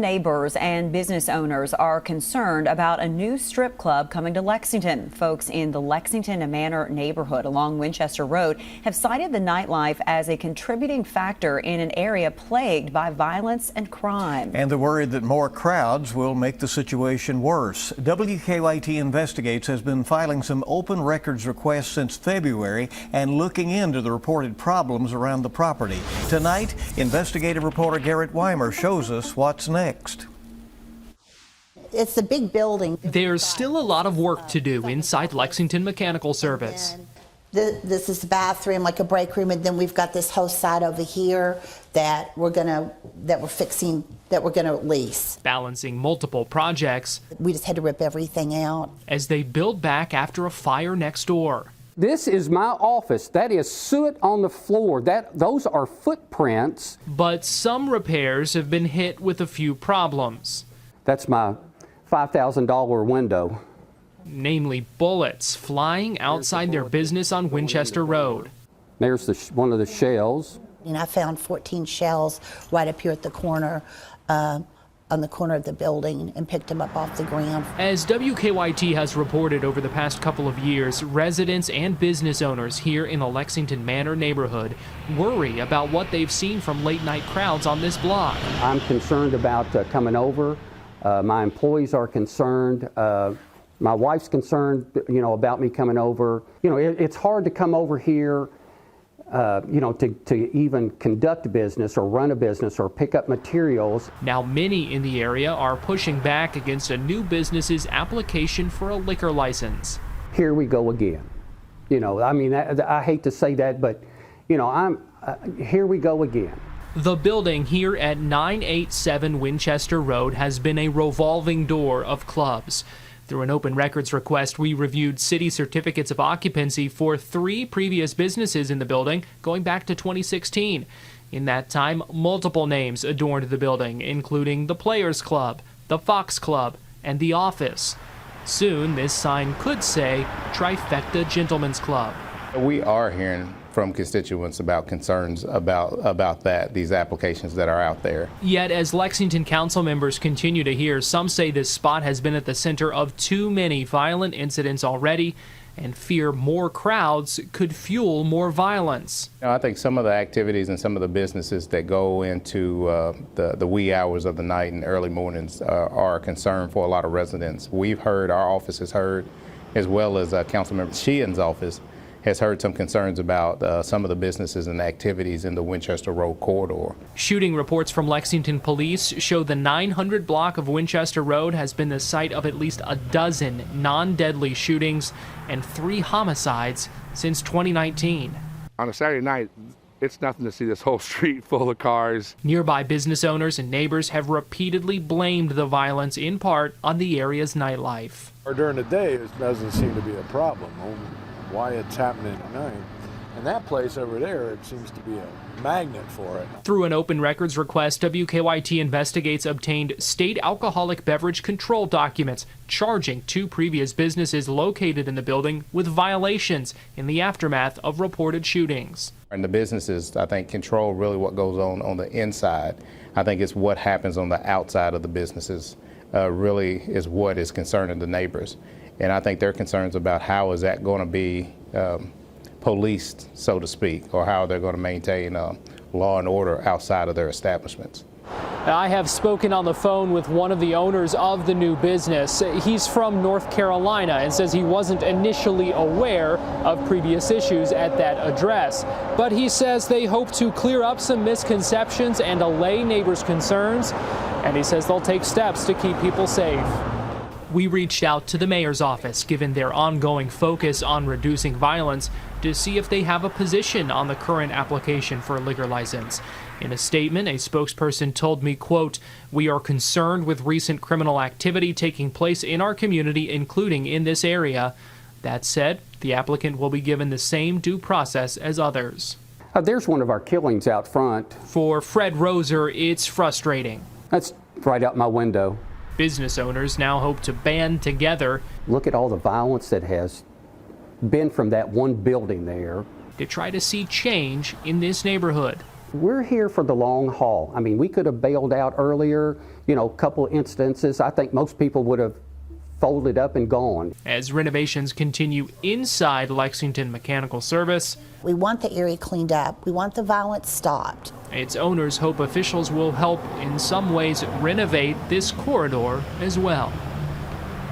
Some neighbors and business owners are concerned about a new strip club coming to Lexington. Folks in the Lexington Manor neighborhood along Winchester Road have cited the nightlife as a contributing factor in an area plagued by violence and crime. And they're worried that more crowds will make the situation worse. WKYT Investigates has been filing some open records requests since February and looking into the reported problems around the property. Tonight, investigative reporter Garrett Weimer shows us what's next. It's a big building. There's still a lot of work to do inside Lexington Mechanical Service. This is the bathroom, like a break room, and then we've got this whole side over here that we're gonna lease. Balancing multiple projects. We just had to rip everything out As they build back after a fire next door. This is my office. That is soot on the floor. Those are footprints. But some repairs have been hit with a few problems. That's my $5,000 window. Namely bullets flying outside their business on Winchester Road. There's one of the shells. And I found 14 shells right up here at the corner, on the corner of the building, and picked them up off the ground. As WKYT has reported over the past couple of years, residents and business owners here in the Lexington Manor neighborhood worry about what they've seen from late night crowds on this block. I'm concerned about coming over. My employees are concerned. My wife's concerned, about me coming over. It's hard to come over here, to even conduct business or run a business or pick up materials. Now many in the area are pushing back against a new business's application for a liquor license. Here we go again. I hate to say that, but, here we go again. The building here at 987 Winchester Road has been a revolving door of clubs. Through an open records request, we reviewed city certificates of occupancy for 3 previous businesses in the building going back to 2016. In that time, multiple names adorned the building, including the Players Club, the Fox Club, and the Office. Soon, this sign could say Trifecta Gentlemen's Club. We are hearing from constituents about concerns about these applications that are out there. Yet, as Lexington council members continue to hear, some say this spot has been at the center of too many violent incidents already and fear more crowds could fuel more violence. I think some of the activities and some of the businesses that go into the wee hours of the night and early mornings are a concern for a lot of residents. We've heard, our office has heard, as well as Councilmember Sheehan's office, has heard some concerns about some of the businesses and activities in the Winchester Road corridor. Shooting reports from Lexington police show the 900 block of Winchester Road has been the site of at least a dozen non-deadly shootings and 3 homicides since 2019. On a Saturday night, it's nothing to see this whole street full of cars. Nearby business owners and neighbors have repeatedly blamed the violence in part on the area's nightlife. Or during the day, it doesn't seem to be a problem. Why it's happening at night. And that place over there, it seems to be a magnet for it. Through an open records request, WKYT Investigates obtained state alcoholic beverage control documents charging 2 previous businesses located in the building with violations in the aftermath of reported shootings. And the businesses, I think, control really what goes on the inside. I think it's what happens on the outside of the businesses really is what is concerning the neighbors. And I think their concerns about how is that going to be policed, so to speak, or how they're going to maintain law and order outside of their establishments. I have spoken on the phone with one of the owners of the new business. He's from North Carolina and says he wasn't initially aware of previous issues at that address. But he says they hope to clear up some misconceptions and allay neighbors' concerns. And he says they'll take steps to keep people safe. We reached out to the mayor's office, given their ongoing focus on reducing violence, to see if they have a position on the current application for a liquor license. In a statement, a spokesperson told me, quote, "We are concerned with recent criminal activity taking place in our community, including in this area. That said, the applicant will be given the same due process as others." There's one of our killings out front. For Fred Roser, it's frustrating. That's right out my window. Business owners now hope to band together. Look at all the violence that has been from that one building there. To try to see change in this neighborhood. We're here for the long haul. I mean, we could have bailed out earlier, you know, a couple instances. I think most people would have folded up and gone. As renovations continue inside Lexington Mechanical Service, We want the area cleaned up. We want the violence stopped. its owners hope officials will help in some ways renovate this corridor as well.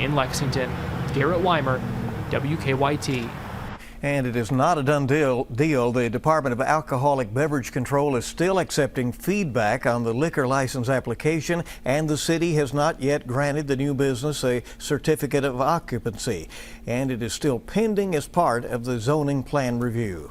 In Lexington, Garrett Weimer, WKYT. And it is not a done deal. The Department of Alcoholic Beverage Control is still accepting feedback on the liquor license application, and the city has not yet granted the new business a certificate of occupancy. And it is still pending as part of the zoning plan review.